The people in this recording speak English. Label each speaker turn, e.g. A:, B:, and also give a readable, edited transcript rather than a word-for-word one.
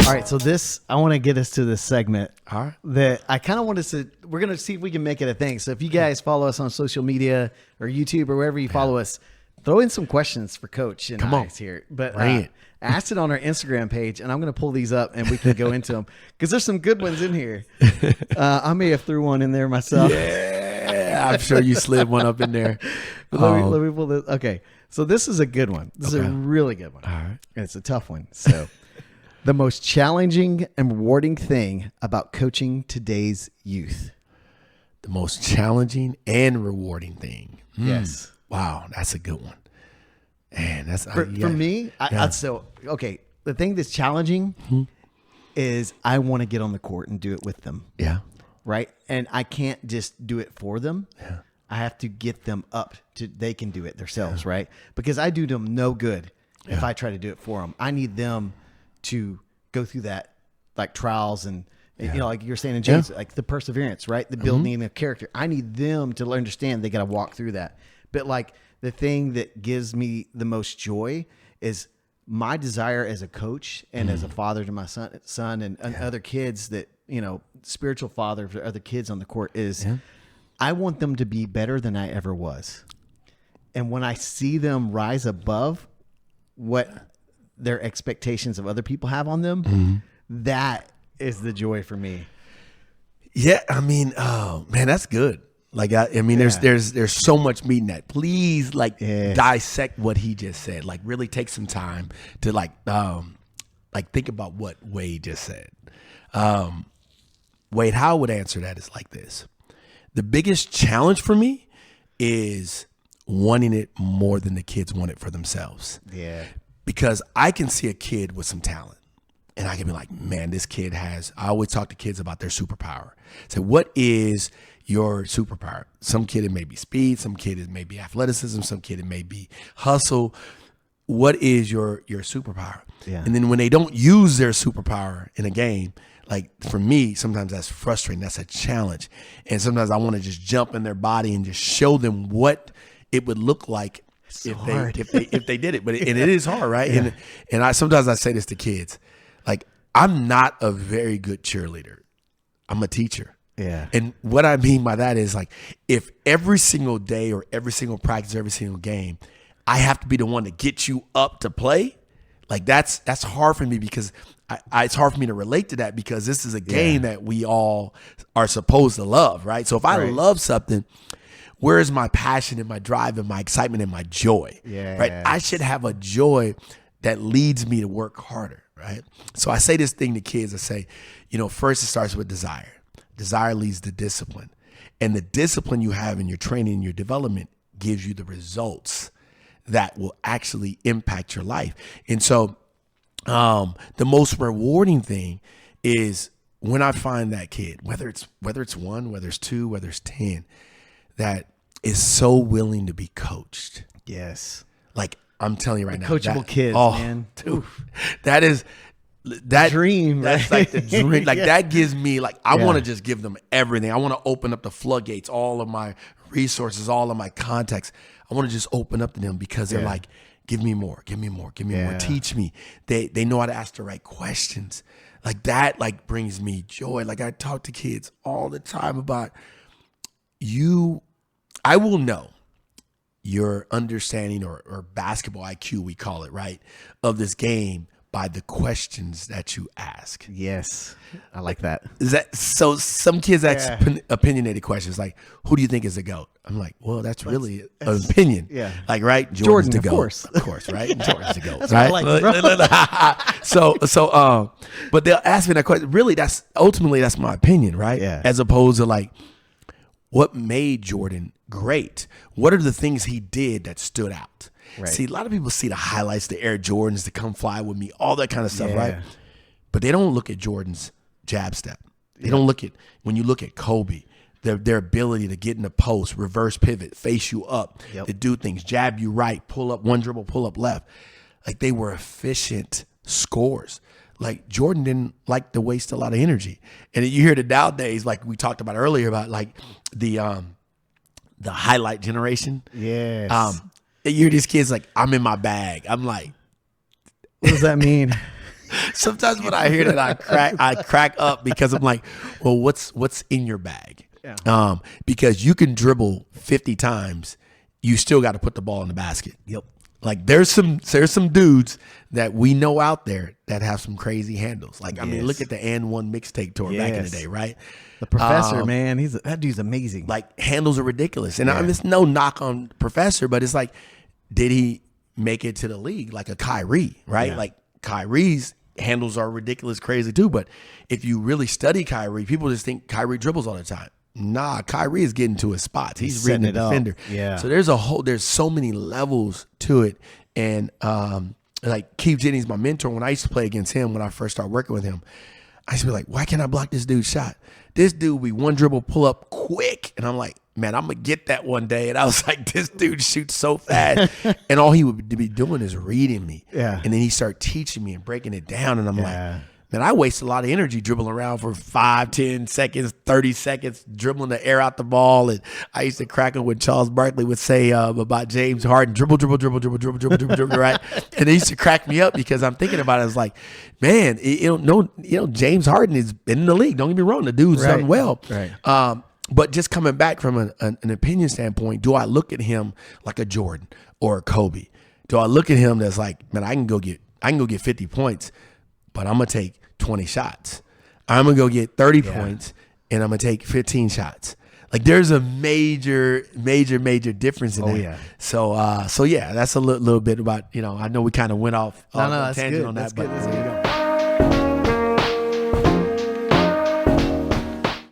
A: All right, so I want to get us to this segment.
B: All right.
A: That I kind of want us to, we're going to see if we can make it a thing. So if you guys follow us on social media or YouTube or wherever you follow us, throw in some questions for Coach and
B: Come on.
A: here. But
B: Bring it.
A: asked it on our Instagram page, and I'm going to pull these up and we can go into them because there's some good ones in here. I may have threw one in there myself.
B: Yeah, I'm sure you slid one up in there.
A: But let me pull this. Okay, so this is a good one. This is a really good one.
B: All right.
A: And it's a tough one. So the most challenging and rewarding thing about coaching today's youth.
B: The most challenging and rewarding thing.
A: Yes.
B: Wow, that's a good one. Man, that's
A: For me, I'd say, okay, the thing that's challenging is I want to get on the court and do it with them.
B: Yeah.
A: Right. And I can't just do it for them.
B: Yeah.
A: I have to get them up to, they can do it themselves. Right. Because I do them no good if I try to do it for them. I need them to go through that like trials and, you know, like you're saying in James, like the perseverance, right? The building of character. I need them to understand they got to walk through that. But like the thing that gives me the most joy is my desire as a coach and as a father to my son and other kids that, you know, spiritual father for other kids on the court is I want them to be better than I ever was. And when I see them rise above what their expectations of other people have on them, that is the joy for me.
B: Yeah, I mean, oh man, that's good. Like I mean, there's so much meat in that. Please, dissect what he just said. Like, really take some time to like think about what Wade just said. Wade, how I would answer that is like this: the biggest challenge for me is wanting it more than the kids want it for themselves.
A: Yeah.
B: Because I can see a kid with some talent and I can be like, man, this kid has, I always talk to kids about their superpower. So what is your superpower? Some kid, it may be speed. Some kid, it may be athleticism. Some kid, it may be hustle. What is your superpower?
A: Yeah.
B: And then when they don't use their superpower in a game, like for me, sometimes that's frustrating. That's a challenge. And sometimes I want to just jump in their body and just show them what it would look like if they did it, but it is hard, right?
A: Yeah.
B: And I sometimes I say this to kids, like I'm not a very good cheerleader. I'm a teacher.
A: Yeah.
B: And what I mean by that is like if every single day or every single practice, every single game, I have to be the one to get you up to play, like that's hard for me because it's hard for me to relate to that because this is a game that we all are supposed to love, right? So if I love something, where is my passion and my drive and my excitement and my joy?
A: Yeah.
B: Right. I should have a joy that leads me to work harder. Right. So I say this thing to kids. I say, you know, first it starts with desire. Desire leads to discipline. And the discipline you have in your training and your development gives you the results that will actually impact your life. And so the most rewarding thing is when I find that kid, whether it's one, whether it's two, whether it's 10, that is so willing to be coached.
A: Yes.
B: Like I'm telling you right now,
A: Coachable kids, man.
B: Dude, that is that
A: dream.
B: That's
A: right?
B: like the dream. Like that gives me like I want to just give them everything. I want to open up the floodgates, all of my resources, all of my contacts. I want to just open up to them because they're like, give me more, give me more, give me more. Teach me. They know how to ask the right questions. Like that like brings me joy. Like I talk to kids all the time about I will know your understanding or basketball IQ, we call it, right, of this game by the questions that you ask.
A: Yes. I like that.
B: Is that so? Some kids ask opinionated questions like, who do you think is the GOAT? I'm like, well, that's really an opinion.
A: Yeah.
B: Like, right?
A: Jordan,
B: the
A: of
B: GOAT.
A: course.
B: Of course, right? Jordan's the GOAT.
A: That's
B: right?
A: what I like,
B: So, but they'll ask me that question. Really, that's my opinion, right?
A: Yeah.
B: As opposed to like, what made Jordan great? What are the things he did that stood out?
A: Right.
B: See, a lot of people see the highlights, the Air Jordans, the Come Fly With Me, all that kind of stuff, right? But they don't look at Jordan's jab step. They don't look at, when you look at Kobe, their ability to get in the post, reverse pivot, face you up, to do things, jab you right, pull up one dribble, pull up left. Like they were efficient scores. Like Jordan didn't like to waste a lot of energy. And you hear it nowadays, like we talked about earlier about like the highlight generation.
A: Yes.
B: You hear these kids like, I'm in my bag. I'm like,
A: what does that mean?
B: sometimes when I hear that, I crack up because I'm like, well, what's in your bag?
A: Yeah.
B: Because you can dribble 50 times, you still got to put the ball in the basket.
A: Yep.
B: Like there's some dudes that we know out there that have some crazy handles. Like I mean, look at the And One mixtape tour back in the day, right?
A: The Professor, man, that dude's amazing.
B: Like handles are ridiculous, and I mean, it's no knock on Professor, but it's like, did he make it to the league like a Kyrie, right?
A: Yeah.
B: Like Kyrie's handles are ridiculous, crazy too. But if you really study Kyrie, people just think Kyrie dribbles all the time. Nah, Kyrie is getting to his spots. He's reading the defender.
A: Yeah.
B: So there's so many levels to it. And like Keith Jennings, my mentor, when I used to play against him, when I first started working with him, I used to be like, why can't I block this dude's shot? This dude be one dribble pull up quick. And I'm like, man, I'm going to get that one day. And I was like, this dude shoots so fast. And all he would be doing is reading me.
A: Yeah.
B: And then he started teaching me and breaking it down. And I'm like, man, I waste a lot of energy dribbling around for 5, 10 seconds, 30 seconds, dribbling the air out the ball. And I used to crack him when Charles Barkley would say about James Harden, dribble, right? And it used to crack me up because I'm thinking about it. I was like, man, James Harden has been in the league. Don't get me wrong, the dude's done well.
A: Right.
B: But just coming back from an opinion standpoint, do I look at him like a Jordan or a Kobe? Do I look at him that's like, man, I can go get 50 points, but I'm gonna take 20 shots. I'm gonna go get 30 points, and I'm gonna take 15 shots. Like there's a major difference in that.
A: Yeah.
B: So yeah, that's a little bit about, I know we kind of went off
A: that's
B: tangent
A: good.
B: on that,
A: That's
B: but
A: good. That's good.